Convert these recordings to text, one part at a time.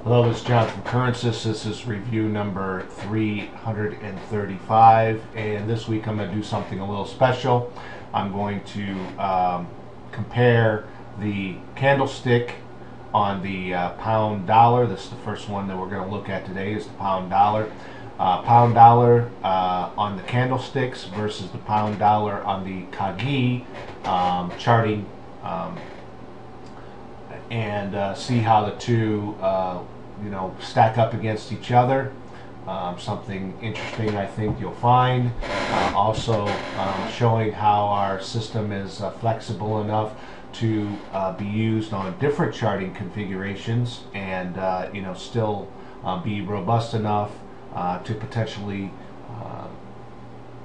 Hello, this is John from Currencis. This is review number 335, and this week I'm going to do something a little special. I'm going to compare the candlestick on the pound dollar. This is the first one that we're going to look at today, is the pound dollar. Pound dollar on the candlesticks versus the pound dollar on the kagi charting, and see how the two stack up against each other. Something interesting I think you'll find. Also showing how our system is flexible enough to be used on different charting configurations and still be robust enough to potentially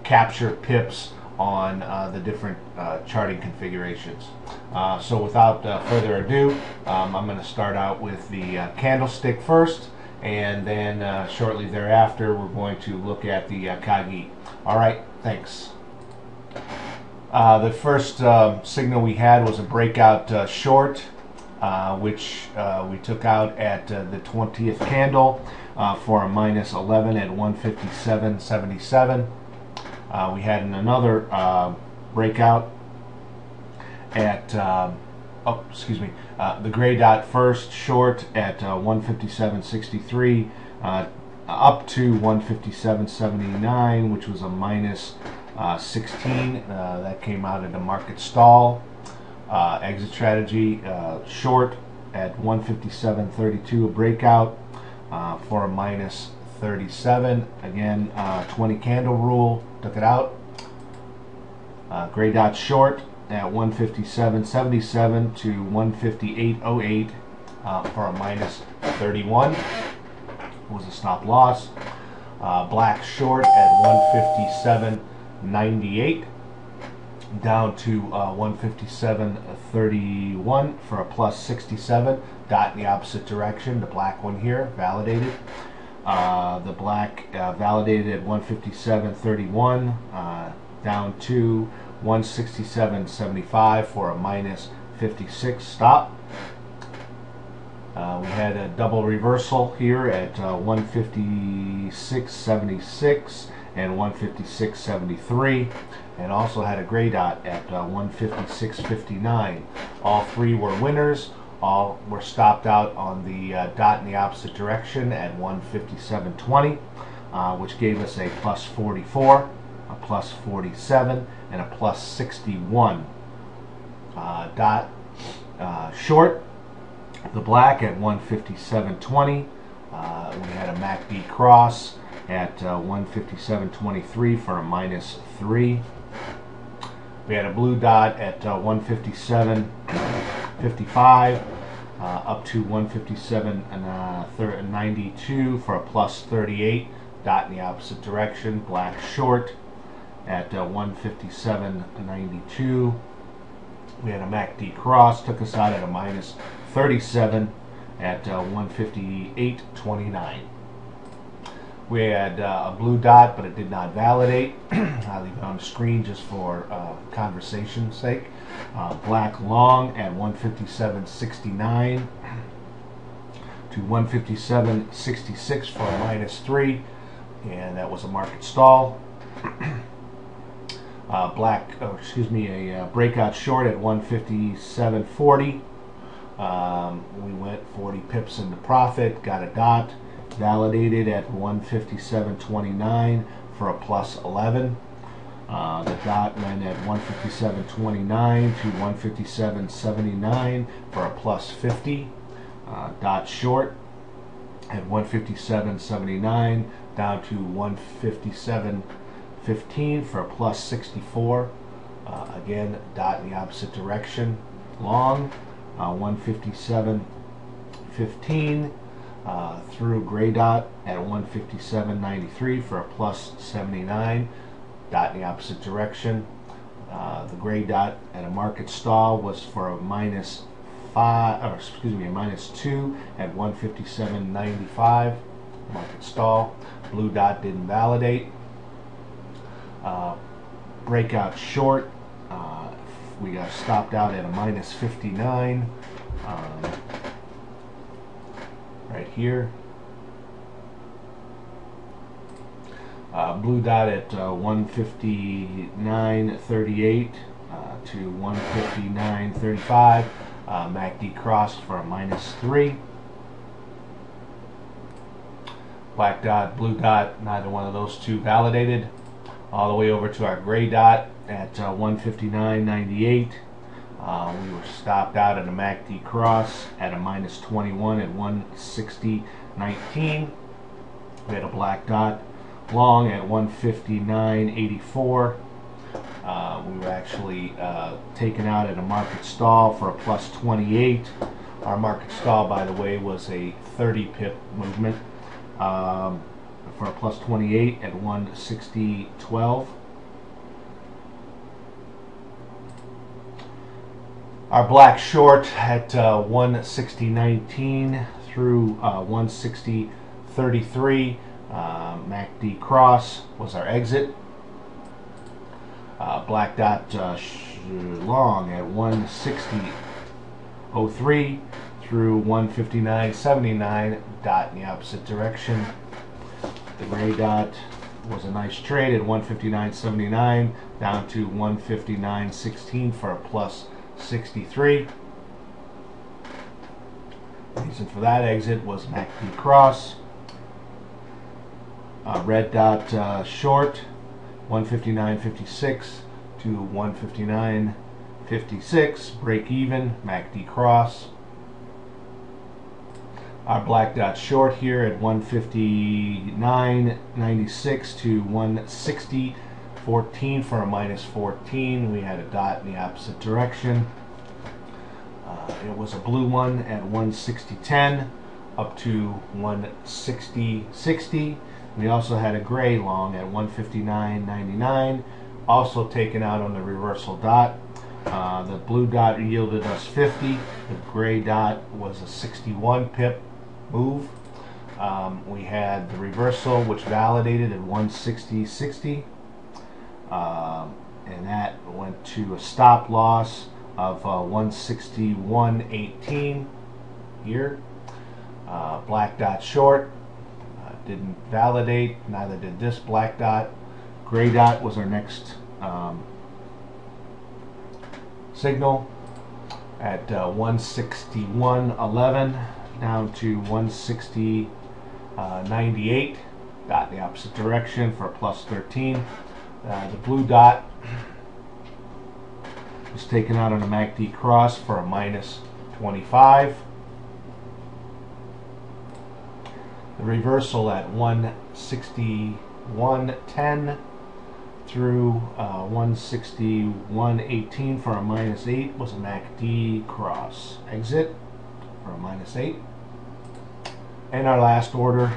capture pips on the different charting configurations. So without further ado, I'm going to start out with the candlestick first, and then shortly thereafter we're going to look at the kagi. Alright, thanks. The first signal we had was a breakout short, which we took out at the 20th candle for a minus 11 at 157.77. We had another breakout at the gray dot first short at 157.63 up to 157.79, which was a minus 16. That came out at a market stall. Exit strategy short at 157.32, a breakout for a minus 37. Again, 20 candle rule, took it out. Gray dot short at 157.77 to 158.08 for a minus 31, was a stop loss. Black short at 157.98 down to 157.31 for a plus 67. Dot in the opposite direction, the black one here, validated. The black validated at 157.31 down to 167.75 for a minus 56 stop. We had a double reversal here at 156.76 and 156.73, and also had a gray dot at 156.59. All three were winners. All were stopped out on the dot in the opposite direction at 157.20, which gave us a plus 44, a plus 47, and a plus 61. Dot short the black at 157.20. We had a MACD cross at 157.23 for a minus 3. We had a blue dot at 157.55 up to 157.92 for a plus 38. Dot in the opposite direction, black short at 157.92. We had a MACD cross, took us out at a minus 37 at 158.29. We had a blue dot, but it did not validate. I'll leave it on the screen just for conversation's sake. Black long at 157.69 to 157.66 for a minus 3, and that was a market stall. A breakout short at 157.40. We went 40 pips into profit, got a dot, validated at 157.29 for a plus 11. The dot went at 157.29 to 157.79 for a plus 50. Dot short at 157.79 down to 157.15 for a plus 64. Again, dot in the opposite direction. Long 157.15 through gray dot at 157.93 for a plus 79. Dot in the opposite direction. The gray dot at a market stall was for a minus 5, or excuse me, a minus 2 at 157.95. Market stall. Blue dot didn't validate. Breakout short. We got stopped out at a minus 59. Right here. Blue dot at 159.38 to 159.35. MACD crossed for a -3. Black dot, blue dot, neither one of those two validated. All the way over to our gray dot at 159.98. We were stopped out at a MACD cross at a -21 at 160.19. We had a black dot long at 159.84. We were actually taken out at a market stall for a +28. Our market stall, by the way, was a 30 pip movement for a +28 at 160.12. Our black short at 160.19 through 160.33. MACD cross was our exit. Black dot long at 160.03 through 159.79. Dot in the opposite direction. The gray dot was a nice trade at 159.79 down to 159.16 for a +63. Reason for that exit was MACD cross. Red dot short 159.56 to 159.56, break even, MACD cross. Our black dot short here at 159.96 to 160.14 for a -14. We had a dot in the opposite direction. It was a blue one at 160.10 up to 160.60. We also had a gray long at 159.99, also taken out on the reversal dot. The blue dot yielded us 50. The gray dot was a 61 pip move. We had the reversal, which validated at 160.60, and that went to a stop loss of 161.18 here. Black dot short didn't validate, neither did this black dot. Gray dot was our next signal at 161.11 down to 160.98. Dot in the opposite direction for a +13. The blue dot was taken out on a MACD cross for a -25. The reversal at 161.10 through 161.18 for a -8 was a MACD cross. Exit for a -8. And our last order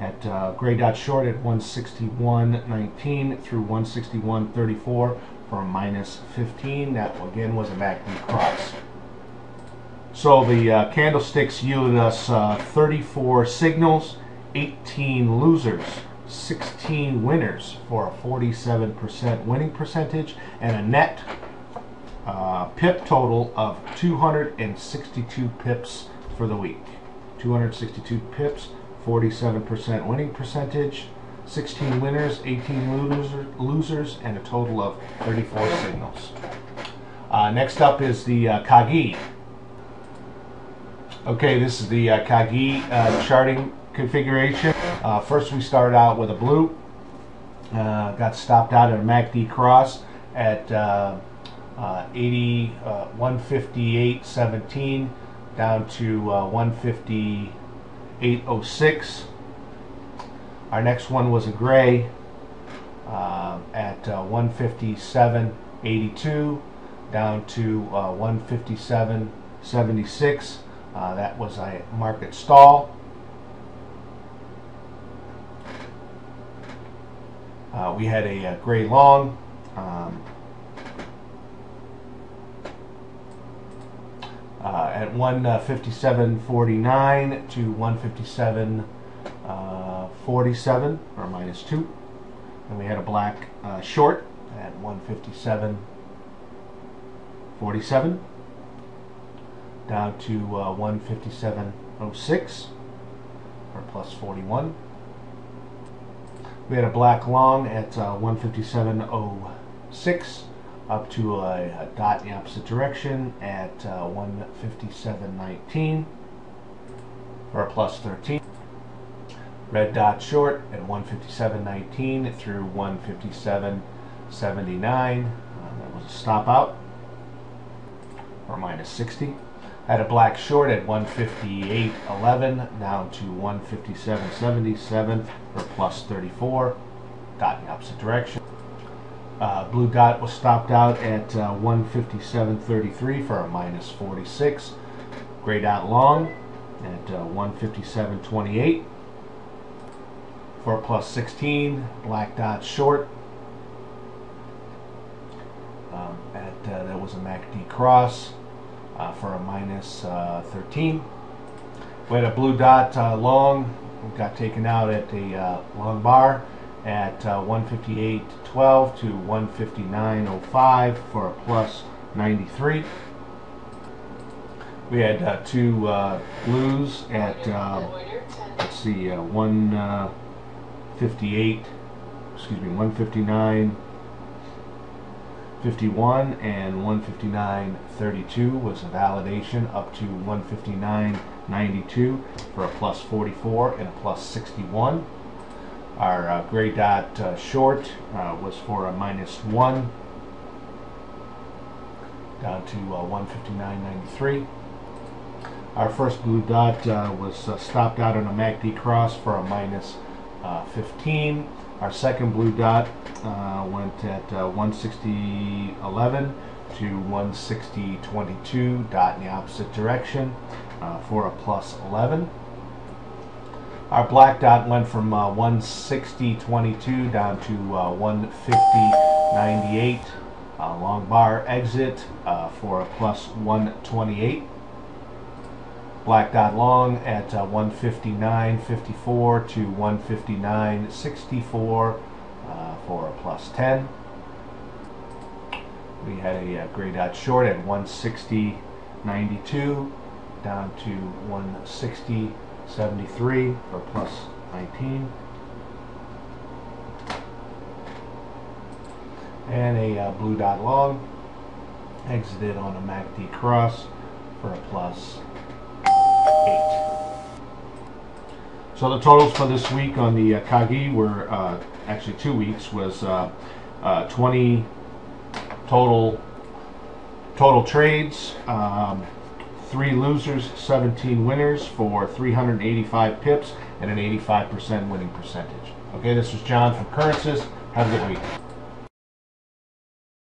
at gray dot short at 161.19 through 161.34 for a -15. That again was a MACD cross. So the candlesticks yielded us 34 signals, 18 losers, 16 winners for a 47% winning percentage, and a net pip total of 262 pips for the week. 262 pips, 47% winning percentage, 16 winners, 18 losers, and a total of 34 signals. Next up is the Kagi. Okay, this is the Kagi charting configuration. First we started out with a blue. Got stopped out at a MACD cross at 158.17 down to 158.06. Our next one was a gray at 157.82 down to 157.76. That was a market stall. We had a gray long. At 157.49 to 157.47 or -2. And we had a black short at 157.47 down to 157.06. for plus 41. We had a black long at 157.06 up to a dot in the opposite direction at 157.19 for a plus 13. Red dot short at 157.19 through 157.79. That was a stop out for minus 60. Had a black short at 158.11 down to 157.77 for plus 34. Dot in the opposite direction. Blue dot was stopped out at 157.33 for a minus 46. Gray dot long at 157.28 for a plus 16. Black dot short that was a MACD cross for a minus 13. We had a blue dot long, got taken out at a long bar at 158.12 to 159.05 for a plus 93. We had two blues at let's see, 159.51 and 159.32 was a validation up to 159.92 for a plus 44 and a plus 61. Our gray dot short was for a minus 1 down to 159.93. Our first blue dot was stopped out on a MACD cross for a minus 15. Our second blue dot went at 160.11 to 160.22, dot in the opposite direction for a plus 11. Our black dot went from 160.22 down to 150.98. Long bar exit for a plus 128. Black dot long at 159.54 to 159.64 for a plus 10. We had a gray dot short at 160.92 down to 160.73 for plus 19. And a blue dot long exited on a MACD cross for a plus 8. So the totals for this week on the Kagi were actually 2 weeks was 20 total trades, 3 losers, 17 winners for 385 pips and an 85% winning percentage. Okay, this was John from Currencies. Have a good week.